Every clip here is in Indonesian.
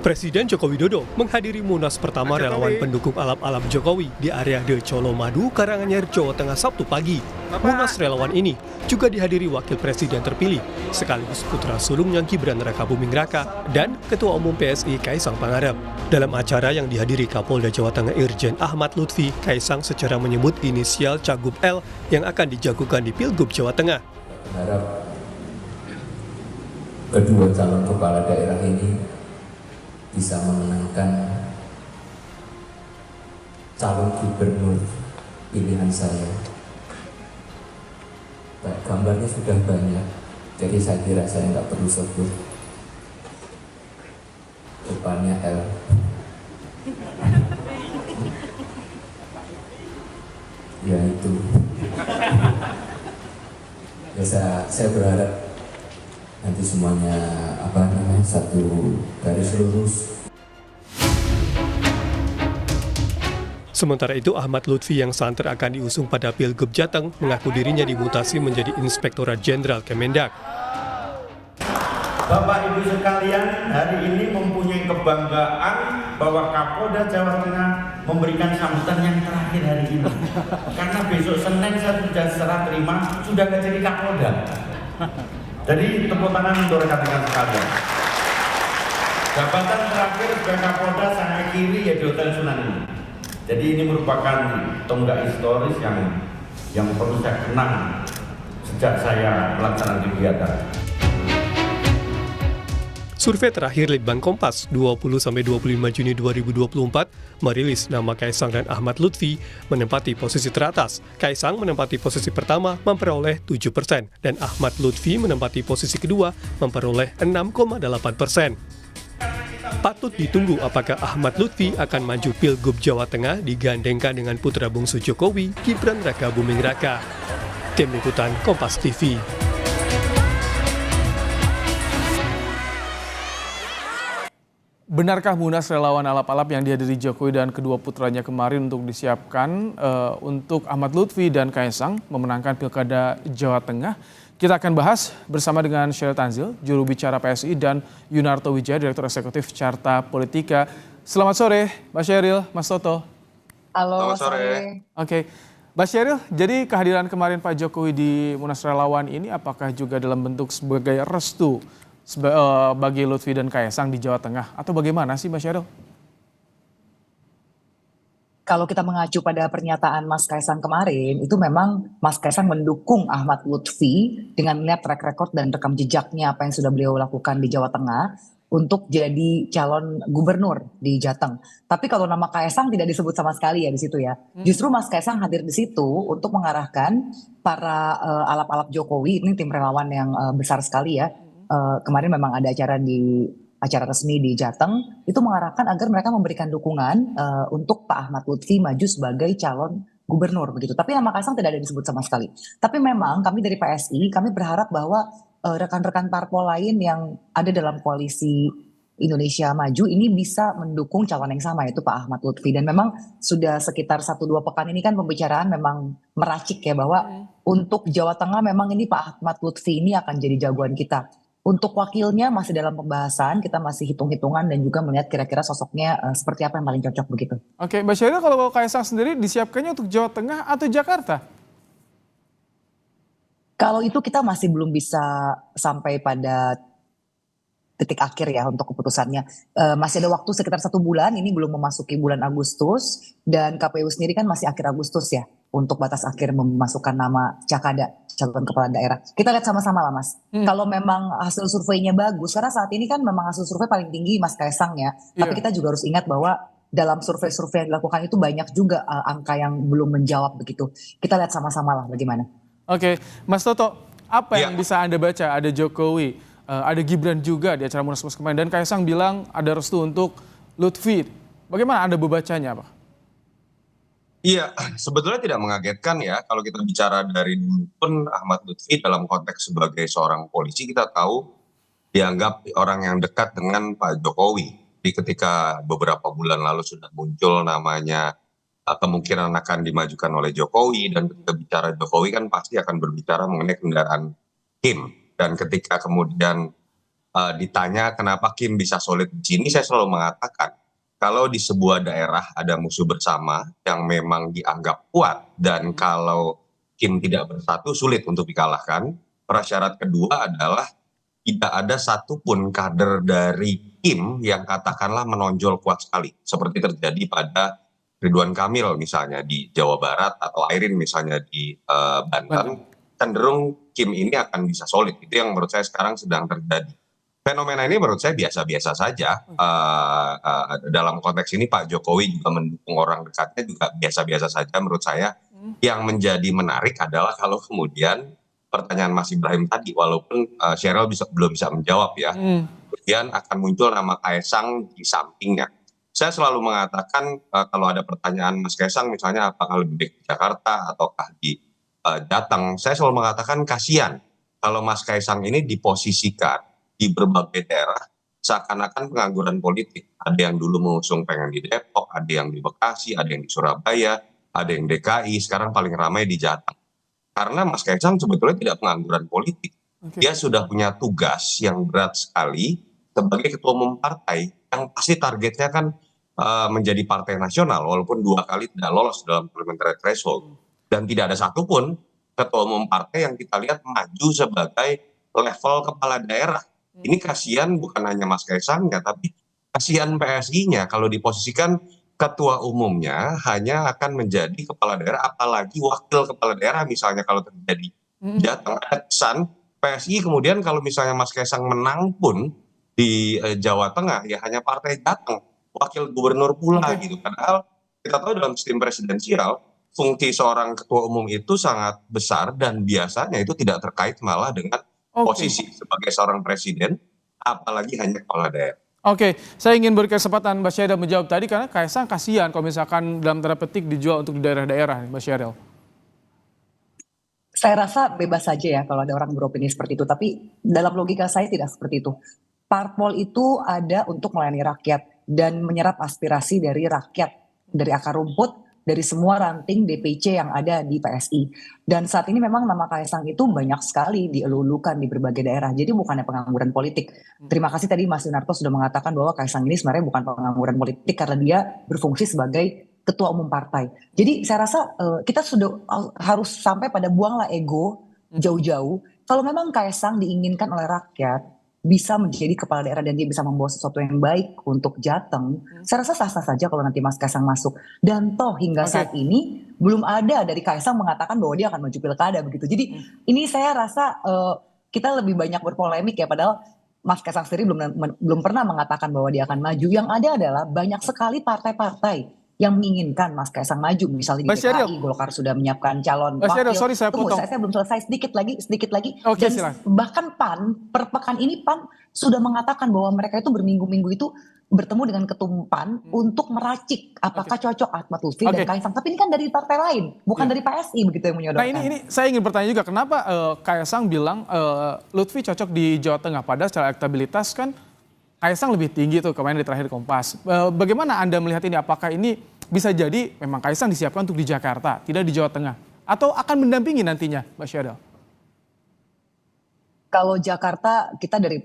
Presiden Joko Widodo menghadiri Munas pertama relawan pendukung alap-alap Jokowi di area De Colomadu, Karanganyar, Jawa Tengah Sabtu pagi. Munas relawan ini juga dihadiri Wakil Presiden terpilih, sekaligus putra sulungnya Gibran Rakabuming Raka dan Ketua Umum PSI Kaisang Pangarep. Dalam acara yang dihadiri Kapolda Jawa Tengah Irjen Ahmad Lutfi, Kaisang secara menyebut inisial Cagup L yang akan dijagokan di Pilgub Jawa Tengah. Berharap kedua calon kepala daerah ini bisa memenangkan calon gubernur pilihan saya. Gambarnya sudah banyak, jadi saya kira saya nggak perlu sebut. Depannya L. Ya itu. Ya saya berharap nanti semuanya satu garis lurus. Sementara itu, Ahmad Lutfi yang santer akan diusung pada Pilgub Jateng mengaku dirinya dimutasi menjadi Inspektorat Jenderal Kemendak. Bapak Ibu sekalian, hari ini mempunyai kebanggaan bahwa Kapolda Jawa Tengah memberikan sambutan yang terakhir hari ini. Karena besok Senin saya sudah serah terima, sudah nggak jadi Kapolda. Jadi tepuk tangan untuk rekan-rekan sekalian. Jabatan terakhir sebagai Kapolda saya kiri ya di Hotel Sunan ini. Jadi ini merupakan tonggak historis yang perlu saya kenang sejak saya melaksanakan kegiatan. Survei terakhir Litbang Kompas 20-25 Juni 2024 merilis nama Kaisang dan Ahmad Lutfi menempati posisi teratas. Kaisang menempati posisi pertama memperoleh 7% dan Ahmad Lutfi menempati posisi kedua memperoleh 6,8%. Patut ditunggu apakah Ahmad Lutfi akan maju Pilgub Jawa Tengah digandengkan dengan putra bungsu Jokowi, Gibran Rakabuming Raka. Tim Liputan Kompas TV. Benarkah Munas relawan alap-alap yang dihadiri Jokowi dan kedua putranya kemarin untuk disiapkan untuk Ahmad Lutfi dan Kaisang memenangkan Pilkada Jawa Tengah? Kita akan bahas bersama dengan Sheryl Tanzil, juru bicara PSI, dan Yunarto Wijaya, Direktur Eksekutif Carta Politika. Selamat sore, Mbak Sheryl, Mas Toto. Halo, selamat sore. Oke, Mbak Sheryl, jadi kehadiran kemarin Pak Jokowi di Munas relawan ini apakah juga dalam bentuk sebagai restu bagi Lutfi dan Kaisang di Jawa Tengah atau bagaimana sih Mbak Sheryl? Kalau kita mengacu pada pernyataan Mas Kaisang kemarin, itu memang Mas Kaisang mendukung Ahmad Lutfi dengan melihat track record dan rekam jejaknya apa yang sudah beliau lakukan di Jawa Tengah untuk jadi calon gubernur di Jateng. Tapi kalau nama Kaisang tidak disebut sama sekali ya di situ ya. Justru Mas Kaisang hadir di situ untuk mengarahkan para alap-alap Jokowi, ini tim relawan yang besar sekali ya. Kemarin memang ada acara resmi di Jateng, itu mengarahkan agar mereka memberikan dukungan untuk Pak Ahmad Lutfi maju sebagai calon gubernur begitu. Tapi nama Kaisang tidak ada disebut sama sekali. Tapi memang kami dari PSI, kami berharap bahwa rekan-rekan parpol lain yang ada dalam koalisi Indonesia Maju ini bisa mendukung calon yang sama, yaitu Pak Ahmad Lutfi. Dan memang sudah sekitar 1-2 pekan ini kan pembicaraan memang meracik ya bahwa untuk Jawa Tengah memang ini Pak Ahmad Lutfi ini akan jadi jagoan kita. Untuk wakilnya masih dalam pembahasan, kita masih hitung-hitungan dan juga melihat kira-kira sosoknya seperti apa yang paling cocok begitu. Oke, Mbak Sheryl, kalau Kaisang sendiri disiapkannya untuk Jawa Tengah atau Jakarta? Kalau itu kita masih belum bisa sampai pada titik akhir ya untuk keputusannya. Masih ada waktu sekitar 1 bulan, ini belum memasuki bulan Agustus, dan KPU sendiri kan masih akhir Agustus ya, untuk batas akhir memasukkan nama Cakada, calon kepala daerah. Kita lihat sama-sama lah Mas. Kalau memang hasil surveinya bagus, karena saat ini kan memang hasil survei paling tinggi Mas Kaisang ya. Tapi kita juga harus ingat bahwa dalam survei-survei yang dilakukan itu banyak juga angka yang belum menjawab begitu. Kita lihat sama-sama lah bagaimana. Oke, Mas Toto, apa yang bisa Anda baca? Ada Jokowi, ada Gibran juga di acara Munas kemarin, dan Kaisang bilang ada restu untuk Lutfi. Bagaimana Anda membacanya, Pak? Iya, sebetulnya tidak mengagetkan ya kalau kita bicara dari dulu pun Ahmad Lutfi dalam konteks sebagai seorang polisi kita tahu dianggap orang yang dekat dengan Pak Jokowi. Jadi ketika beberapa bulan lalu sudah muncul namanya kemungkinan akan dimajukan oleh Jokowi, dan ketika bicara Jokowi kan pasti akan berbicara mengenai kendaraan Kim. Dan ketika kemudian ditanya kenapa Kim bisa solid di sini, saya selalu mengatakan kalau di sebuah daerah ada musuh bersama yang memang dianggap kuat dan kalau Kim tidak bersatu sulit untuk dikalahkan. Prasyarat kedua adalah tidak ada satupun kader dari Kim yang katakanlah menonjol kuat sekali seperti terjadi pada Ridwan Kamil misalnya di Jawa Barat atau Airin misalnya di Banten. Cenderung Kim ini akan bisa solid. Itu yang menurut saya sekarang sedang terjadi. Fenomena ini menurut saya biasa-biasa saja. Dalam konteks ini Pak Jokowi juga mendukung orang dekatnya juga biasa-biasa saja menurut saya. Yang menjadi menarik adalah kalau kemudian pertanyaan Mas Ibrahim tadi, walaupun Sheryl belum bisa menjawab ya, kemudian akan muncul nama Kaesang di sampingnya. Saya selalu mengatakan kalau ada pertanyaan Mas Kaesang misalnya apakah lebih baik di Jakarta ataukah di Jateng, saya selalu mengatakan kasihan kalau Mas Kaesang ini diposisikan di berbagai daerah seakan-akan pengangguran politik. Ada yang dulu mengusung pengen di Depok, ada yang di Bekasi, ada yang di Surabaya, ada yang DKI, sekarang paling ramai di Jateng. Karena Mas Kaesang sebetulnya tidak pengangguran politik. Dia sudah punya tugas yang berat sekali sebagai ketua umum partai yang pasti targetnya kan menjadi partai nasional walaupun 2 kali tidak lolos dalam parliamentary threshold. Dan tidak ada satupun ketua umum partai yang kita lihat maju sebagai level kepala daerah. Ini kasihan bukan hanya Mas Kaesangnya, tapi kasihan PSI-nya kalau diposisikan ketua umumnya hanya akan menjadi kepala daerah, apalagi wakil kepala daerah misalnya kalau terjadi Jateng. Ada kesan PSI kemudian kalau misalnya Mas Kaesang menang pun di Jawa Tengah ya hanya partai Jateng, wakil gubernur pula gitu. Padahal kita tahu dalam sistem presidensial fungsi seorang ketua umum itu sangat besar dan biasanya itu tidak terkait malah dengan posisi sebagai seorang presiden, apalagi hanya kepala daerah. Oke, saya ingin beri kesempatan Mbak Sheryl menjawab tadi karena Kaesang kasihan kalau misalkan dalam tanda petik dijual untuk di daerah-daerah, Mbak Sheryl. Saya rasa bebas saja ya kalau ada orang beropini seperti itu, tapi dalam logika saya tidak seperti itu. Parpol itu ada untuk melayani rakyat dan menyerap aspirasi dari rakyat, dari akar rumput, dari semua ranting DPC yang ada di PSI. Dan saat ini memang nama Kaesang itu banyak sekali dielulukan di berbagai daerah. Jadi bukannya pengangguran politik. Terima kasih tadi Mas Yunarto sudah mengatakan bahwa Kaesang ini sebenarnya bukan pengangguran politik karena dia berfungsi sebagai ketua umum partai. Jadi saya rasa kita sudah harus sampai pada buanglah ego jauh-jauh. Kalau memang Kaesang diinginkan oleh rakyat, bisa menjadi kepala daerah dan dia bisa membawa sesuatu yang baik untuk Jateng, saya rasa sah-sah saja kalau nanti Mas Kaesang masuk. Dan toh hingga saat ini belum ada dari Kaesang mengatakan bahwa dia akan maju pilkada begitu. Jadi ini saya rasa kita lebih banyak berpolemik ya, padahal Mas Kaesang sendiri belum pernah mengatakan bahwa dia akan maju. Yang ada adalah banyak sekali partai-partai yang menginginkan Mas Kaesang maju, misalnya di DKI Golkar sudah menyiapkan calon wakil. Sorry, saya potong. Saya belum selesai, sedikit lagi. Oke, dan bahkan PAN per pekan ini PAN sudah mengatakan bahwa mereka itu berminggu-minggu itu bertemu dengan ketum PAN untuk meracik apakah cocok Ahmad Lutfi dan Kaesang. Tapi ini kan dari partai lain, bukan dari PSI begitu yang menyodorkan. Nah ini saya ingin bertanya juga kenapa Kaesang bilang Lutfi cocok di Jawa Tengah, padahal secara elektabilitas kan Kaesang lebih tinggi tuh kemarin di terakhir Kompas. Bagaimana Anda melihat ini? Apakah ini bisa jadi memang Kaesang disiapkan untuk di Jakarta, tidak di Jawa Tengah? Atau akan mendampingi nantinya, Mbak Sheryl? Kalau Jakarta, kita dari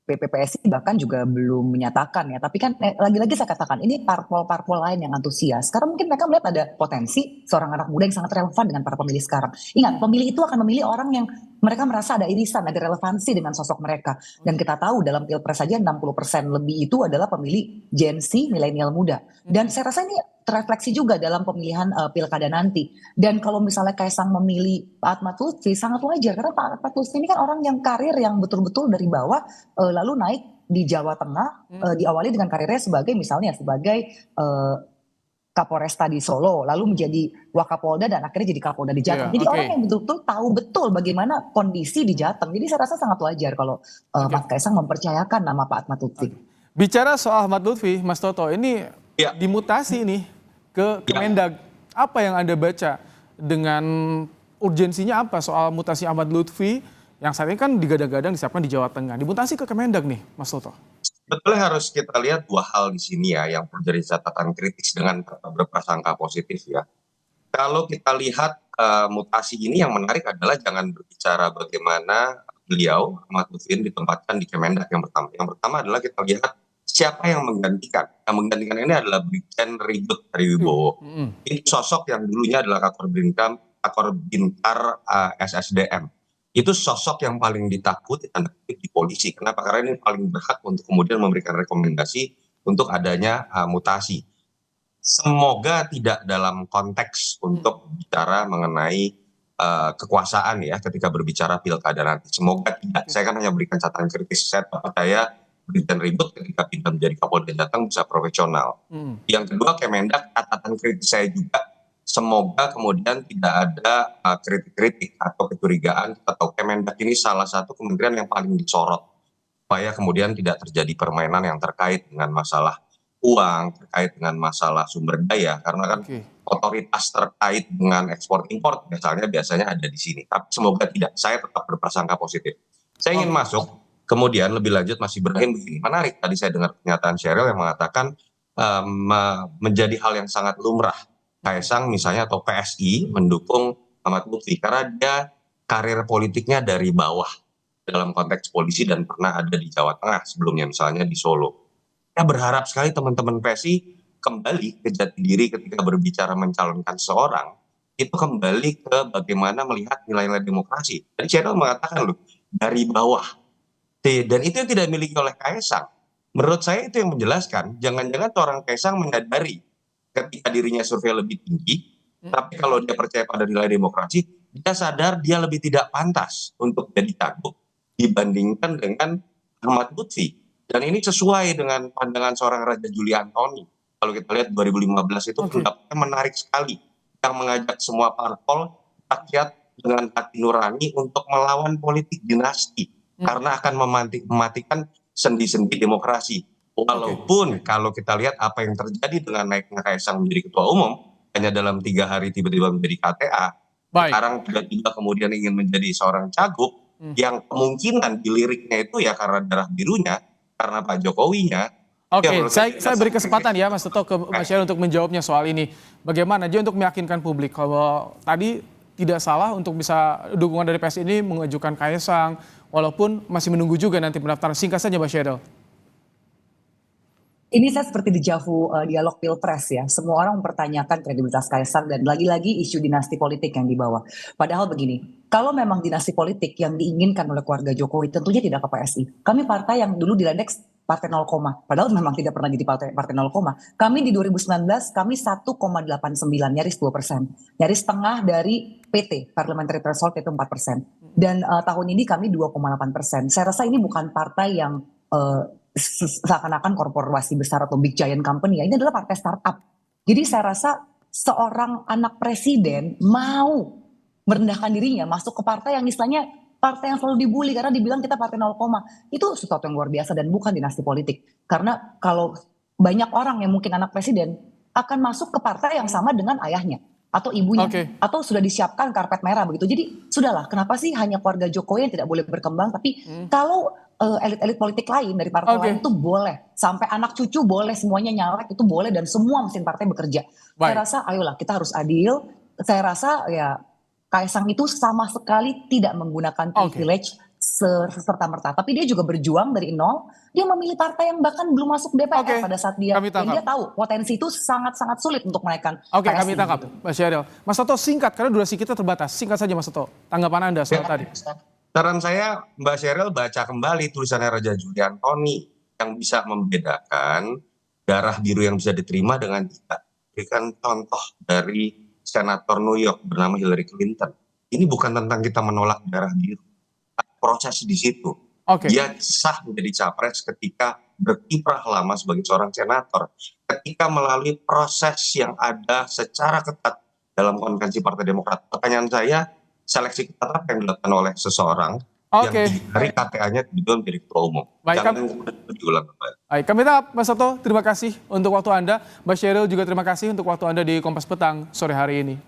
PPPSI bahkan juga belum menyatakan ya. Tapi kan lagi-lagi saya katakan, ini parpol-parpol lain yang antusias. Sekarang mungkin mereka melihat ada potensi seorang anak muda yang sangat relevan dengan para pemilih sekarang. Ingat, pemilih itu akan memilih orang yang mereka merasa ada irisan, ada relevansi dengan sosok mereka. Dan kita tahu dalam Pilpres saja 60% lebih itu adalah pemilih Gen Z, milenial muda. Dan saya rasa ini terefleksi juga dalam pemilihan pilkada nanti. Dan kalau misalnya Kaesang memilih Pak Ahmad Lutfi, sangat wajar. Karena Pak Ahmad Lutfi ini kan orang yang karir yang betul-betul dari bawah, lalu naik di Jawa Tengah, diawali dengan karirnya sebagai misalnya sebagai Kapolresta di Solo, lalu menjadi Wakapolda dan akhirnya jadi Kapolda di Jateng. Jadi orang yang betul-betul tahu betul bagaimana kondisi di Jateng. Jadi saya rasa sangat wajar kalau Mas Kaesang mempercayakan nama Pak Ahmad Lutfi. Bicara soal Ahmad Lutfi, Mas Toto, ini dimutasi nih ke Kemendag. Apa yang Anda baca dengan urgensinya apa soal mutasi Ahmad Lutfi yang saat ini kan digadang-gadang disiapkan di Jawa Tengah. Dimutasi ke Kemendag nih, Mas Toto. Sebetulnya harus kita lihat dua hal di sini ya yang menjadi catatan kritis dengan berprasangka positif ya. Kalau kita lihat mutasi ini yang menarik adalah jangan berbicara bagaimana beliau Ahmad Lutfi ditempatkan di Kemendak yang pertama. Yang pertama adalah kita lihat siapa yang menggantikan. Yang menggantikan ini adalah Brigjen Ribut Hariwibowo. Ini sosok yang dulunya adalah Kakor Bintar SSDM. Itu sosok yang paling ditakuti tanda kutip di polisi. Kenapa? Karena ini paling berhak untuk kemudian memberikan rekomendasi untuk adanya mutasi. Semoga tidak dalam konteks untuk bicara mengenai kekuasaan ya ketika berbicara pilkada nanti. Semoga tidak. Saya kan hanya berikan catatan kritis. Saya percaya Brigjen Ribut ketika pindah menjadi Kapolda Jateng bisa profesional. Yang kedua, Kemendak, catatan kritis saya juga, semoga kemudian tidak ada kritik-kritik atau kecurigaan atau Kemendak ini salah satu kementerian yang paling disorot supaya kemudian tidak terjadi permainan yang terkait dengan masalah uang, terkait dengan masalah sumber daya, karena kan otoritas terkait dengan ekspor impor biasanya ada di sini. Tapi semoga tidak. Saya tetap berprasangka positif. Saya ingin masuk kemudian lebih lanjut Mas Ibrahim begini. Menarik tadi saya dengar pernyataan Sheryl yang mengatakan menjadi hal yang sangat lumrah Kaisang misalnya atau PSI mendukung Ahmad Lutfi karena dia karir politiknya dari bawah dalam konteks polisi dan pernah ada di Jawa Tengah sebelumnya misalnya di Solo. Saya berharap sekali teman-teman PSI kembali ke jati diri ketika berbicara mencalonkan seorang, itu kembali ke bagaimana melihat nilai-nilai demokrasi. Dan Sheryl mengatakan loh, dari bawah. Dan itu yang tidak dimiliki oleh Kaisang. Menurut saya itu yang menjelaskan, jangan-jangan seorang Kaisang menyadari ketika dirinya survei lebih tinggi, tapi kalau dia percaya pada nilai demokrasi, dia sadar dia lebih tidak pantas untuk jadi cagup dibandingkan dengan Ahmad Lutfi. Dan ini sesuai dengan pandangan seorang Raja Juli Antoni. Kalau kita lihat 2015 itu pendapatnya menarik sekali. Yang mengajak semua parpol rakyat dengan hati nurani untuk melawan politik dinasti. Karena akan mematikan sendi-sendi demokrasi. Walaupun kalau kita lihat apa yang terjadi dengan naiknya Kaisang menjadi ketua umum, hanya dalam 3 hari tiba-tiba menjadi KTA. Sekarang tiba-tiba kemudian ingin menjadi seorang cagup, yang kemungkinan diliriknya itu ya karena darah birunya, karena Pak Jokowinya. Saya beri kesempatan ya Mas Toto ke Mas Sheryl untuk menjawabnya soal ini. Bagaimana dia untuk meyakinkan publik kalau tadi tidak salah untuk bisa dukungan dari PSI ini mengajukan Kaisang, walaupun masih menunggu juga nanti pendaftaran. Singkat saja Mas Sheryl. Ini saya seperti dejavu dialog pilpres ya. Semua orang mempertanyakan kredibilitas Kaisang dan lagi-lagi isu dinasti politik yang dibawa. Padahal begini, kalau memang dinasti politik yang diinginkan oleh keluarga Jokowi tentunya tidak ke PSI. Kami partai yang dulu diledek partai 0, padahal memang tidak pernah jadi partai 0. Kami di 2019 kami 1,89 nyaris 2%. Nyaris setengah dari PT Parliamentary Threshold itu 4%. Dan tahun ini kami 2,8%. Saya rasa ini bukan partai yang seakan-akan korporasi besar atau big giant company ya. Ini adalah partai startup. Jadi saya rasa seorang anak presiden mau merendahkan dirinya masuk ke partai yang istilahnya partai yang selalu dibully karena dibilang kita partai 0, itu sesuatu yang luar biasa dan bukan dinasti politik. Karena kalau banyak orang yang mungkin anak presiden akan masuk ke partai yang sama dengan ayahnya atau ibunya atau sudah disiapkan karpet merah begitu. Jadi sudahlah, kenapa sih hanya keluarga Jokowi yang tidak boleh berkembang, tapi kalau elit-elit politik lain dari partai lain itu boleh, sampai anak cucu boleh, semuanya nyalek itu boleh dan semua mesin partai bekerja. Saya rasa ayolah kita harus adil. Saya rasa ya Kaisang itu sama sekali tidak menggunakan privilege serta-merta, tapi dia juga berjuang dari nol. Dia memilih partai yang bahkan belum masuk DPR pada saat dia tahu potensi itu sangat-sangat sulit untuk menaikkan. Kami tangkap Mas Sheryl. Mas Toto singkat karena durasi kita terbatas. Singkat saja Mas Toto, tanggapan Anda soal tadi. Saran saya Mbak Sheryl baca kembali tulisannya Raja Juli Antoni yang bisa membedakan darah biru yang bisa diterima dengan tidak. Berikan contoh dari senator New York bernama Hillary Clinton. Ini bukan tentang kita menolak darah biru. Proses di situ. Dia sah menjadi capres ketika berkiprah lama sebagai seorang senator. Ketika melalui proses yang ada secara ketat dalam konvensi Partai Demokrat. Pertanyaan saya, seleksi ketat yang dilakukan oleh seseorang yang dari KTA-nya tiba-tiba menjadi ketua umum. Jangan kemudian diulang kembali. Baik, kami tetap Mas Toto, terima kasih untuk waktu Anda. Mbak Sheryl juga terima kasih untuk waktu Anda di Kompas Petang sore hari ini.